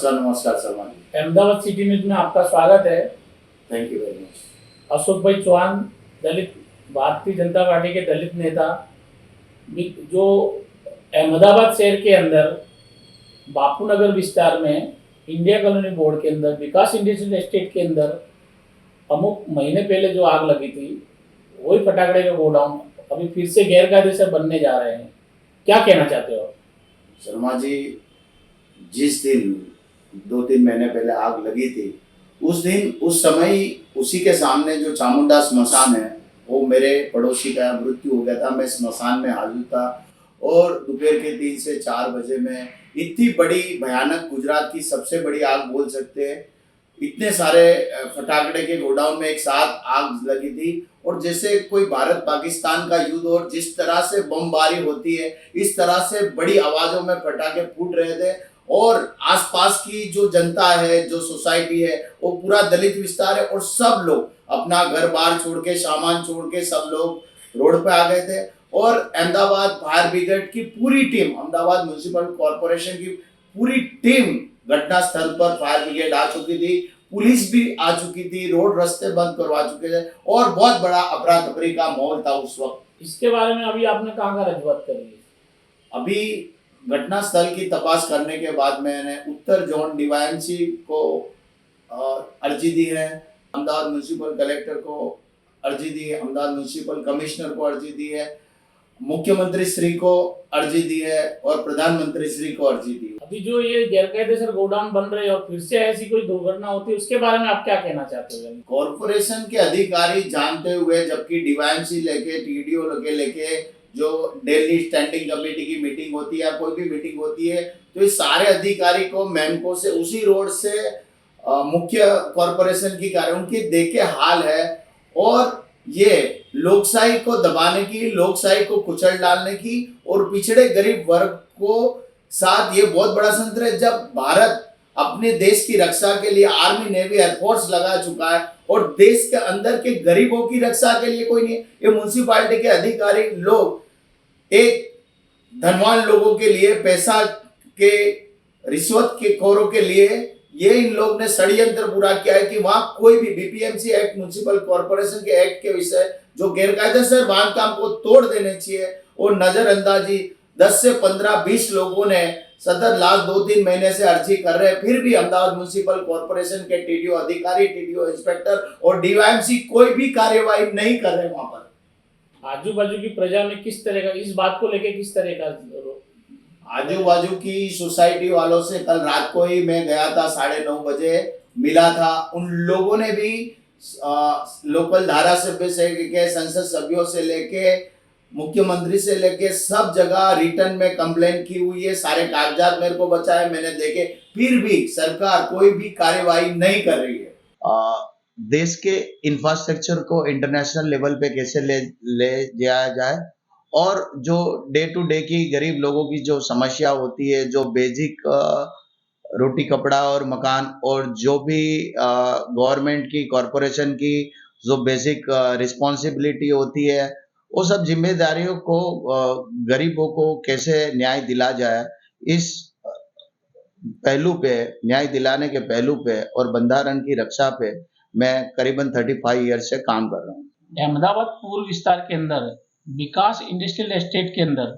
नमस्कार नमस्कार सलमान जी। Ahmedabad city news में आपका स्वागत है। Thank you very much. Ashok भाई चौहान दलित भारतीय जनता पार्टी के दलित नेता जो अहमदाबाद शहर के अंदर बापू नगर विस्तार में इंडिया कॉलोनी बोर्ड के अंदर विकास इंडस्ट्रियल एस्टेट के अंदर अमुक महीने पहले जो आग लगी थी वही फटाकड़े का गोडाउन अभी फिर से गैरकायदे से बनने जा रहे हैं। क्या कहना चाहते हो? शर्मा जी, जिस दिन 2-3 महीने पहले आग लगी थी उस दिन उस समय उसी के सामने जो चामुंडा स्मशान है वो मेरे पड़ोसी का मृत्यु हो गया था। मैं स्मशान में हाजिर था और दोपहर के 3 से 4 बजे में इतनी बड़ी भयानक गुजरात की सबसे बड़ी आग बोल सकते हैं, इतने सारे फटाकड़े के गोडाउन में एक साथ आग लगी थी। और जैसे कोई भारत पाकिस्तान का युद्ध और जिस तरह से बमबारी होती है इस तरह से बड़ी आवाजों में फटाके फूट रहे थे और आसपास की जो जनता है, जो सोसाइटी है, वो पूरा दलित विस्तार है और सब लोग अपना घर बार छोड़ के, सामान छोड़ के सब लोग रोड पे आ गए थे। और अहमदाबाद फायर ब्रिगेड की पूरी टीम, अहमदाबाद म्युनिसिपल कॉरपोरेशन की पूरी टीम घटना स्थल पर फायर ब्रिगेड आ चुकी थी, पुलिस भी आ चुकी थी, रोड रास्ते बंद करवा चुके थे और बहुत बड़ा अफरा तफरी का माहौल था उस वक्त। इसके बारे में अभी आपने कहाँ रजूआत करी है? अभी घटना स्थल की तपास करने के बाद मैंने उत्तर जोन डीवाईएमसी को अर्जी दी है, अहमदाबाद म्युनिसिपल कलेक्टर को अर्जी दी है, अहमदाबाद म्युनिसिपल कमिश्नर को अर्जी दी है, मुख्यमंत्री श्री को अर्जी दी है और प्रधानमंत्री श्री को अर्जी दी है। अभी जो ये गैरकायदेसर गोडाउन बन रहे हैं और फिर से ऐसी कोई दुर्घटना होती है उसके बारे में आप क्या कहना चाहते हो? कॉरपोरेशन के अधिकारी जानते हुए, जबकि डीवाईएमसी लेके, टीडीओ लेके जो डेली स्टैंडिंग कमेटी की मीटिंग होती है या कोई भी मीटिंग होती है तो ये सारे अधिकारी को मैमको से उसी रोड से मुख्य कॉरपोरेशन की कार्य उनकी देखे हाल है और ये लोकशाही को दबाने की, लोकशाही को कुचल डालने की और पिछड़े गरीब वर्ग को साथ ये बहुत बड़ा तंत्र है। जब भारत अपने देश की रक्षा के लिए आर्मी, नेवी, एयरफोर्स लगा चुका है और देश के अंदर के गरीबों की रक्षा के लिए कोई नहीं है, ये म्युनिसिपालिटी के अधिकारी लोग एक धनवान लोगों के लिए, पैसा के, रिश्वत के खोरों के लिए ये इन लोग ने षड्यंत्र पूरा किया है कि वहां कोई भी बीपीएमसी एक्ट, म्युनिसिपल कॉरपोरेशन के एक्ट के विषय जो गैरकायदेसर बांधकाम को तोड़ देने चाहिए और नजरअंदाजी 10 से 15-20 लोगों ने सतत लास्ट 2-3 महीने से अर्जी कर रहे हैं, फिर भी अहमदाबाद म्युनिसिपल कॉरपोरेशन के टीडीओ अधिकारी, टीडीओ इंस्पेक्टर और डीवाईएमसी कोई भी कार्यवाही नहीं कर रहे। वहां पर आजू बाजू की प्रजा में किस तरह का इस बात को लेकर किस तरह का आजू बाजू की सोसाइटी वालों से कल रात को ही मैं गया था, 9:30 बजे मिला था। उन लोगों ने भी लोकल धारासभ्य से लेके, संसद सभ्यों से लेके, मुख्यमंत्री से लेके सब जगह रिटर्न में कंप्लेन की हुई है। सारे कागजात मेरे को बचाए, मैंने देखे, फिर भी सरकार कोई भी कार्यवाही नहीं कर रही है। देश के इंफ्रास्ट्रक्चर को इंटरनेशनल लेवल पे कैसे ले जाया जाए और जो डे टू डे की गरीब लोगों की जो समस्या होती है, जो बेसिक रोटी कपड़ा और मकान और जो भी गवर्नमेंट की, कॉरपोरेशन की जो बेसिक रिस्पॉन्सिबिलिटी होती है, वो सब जिम्मेदारियों को गरीबों को कैसे न्याय दिला जाए, इस पहलू पे, न्याय दिलाने के पहलू पे और बंधारण की रक्षा पे मैं करीबन 35 ईयर से काम कर रहा हूँ। अहमदाबाद पूर्व विस्तार के अंदर विकास इंडस्ट्रियल एस्टेट के अंदर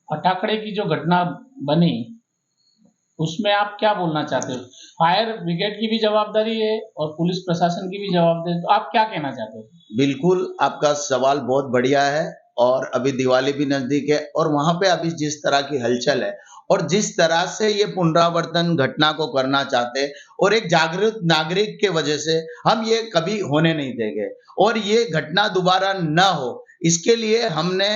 फटाकड़े की जो घटना बनी उसमें आप क्या बोलना चाहते हो? फायर ब्रिगेड की भी जवाबदारी है और पुलिस प्रशासन की भी जवाबदारी है, तो आप क्या कहना चाहते हो? बिल्कुल, आपका सवाल बहुत बढ़िया है और अभी दिवाली भी नजदीक है और वहां पे अभी जिस तरह की हलचल है और जिस तरह से ये पुनरावर्तन घटना को करना चाहते हैं और एक जागरूक नागरिक के वजह से हम ये कभी होने नहीं देंगे और ये घटना दोबारा न हो, इसके लिए हमने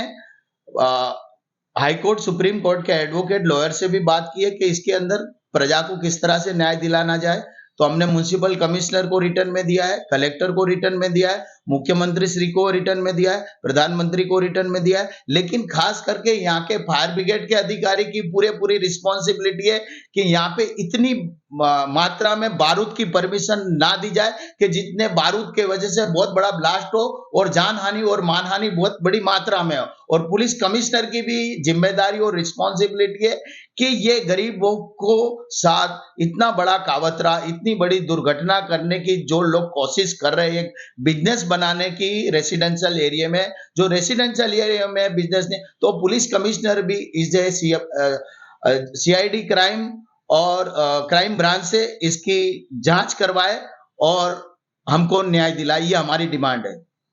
हाई कोर्ट, सुप्रीम कोर्ट के एडवोकेट, लॉयर से भी बात की है कि इसके अंदर प्रजा को किस तरह से न्याय दिलाना जाए। तो हमने म्युनिसिपल कमिश्नर को रिटर्न में दिया है, कलेक्टर को रिटर्न में दिया है, मुख्यमंत्री श्री को रिटर्न में दिया है, प्रधानमंत्री को रिटर्न में दिया है, लेकिन खास करके यहाँ के फायर ब्रिगेड के अधिकारी की पूरी रिस्पॉन्सिबिलिटी है कि यहाँ पे इतनी मात्रा में बारूद की परमिशन ना दी जाए कि जितने बारूद के वजह से बहुत बड़ा ब्लास्ट हो और जान हानि और मानहानि बहुत बड़ी मात्रा में हो। और पुलिस कमिश्नर की भी जिम्मेदारी और रिस्पॉन्सिबिलिटी है कि ये गरीबों को साथ इतना बड़ा कावतरा, इतनी बड़ी दुर्घटना करने की जो लोग कोशिश कर रहे हैं, एक बिजनेस बनाने की रेसिडेंशियल एरिया में, जो रेसिडेंशियल एरिया में बिजनेस नहीं, तो पुलिस कमिश्नर भी इज ए सीआईडी क्राइम और क्राइम ब्रांच से इसकी जांच करवाए और हमको न्याय दिलाए, ये हमारी डिमांड है।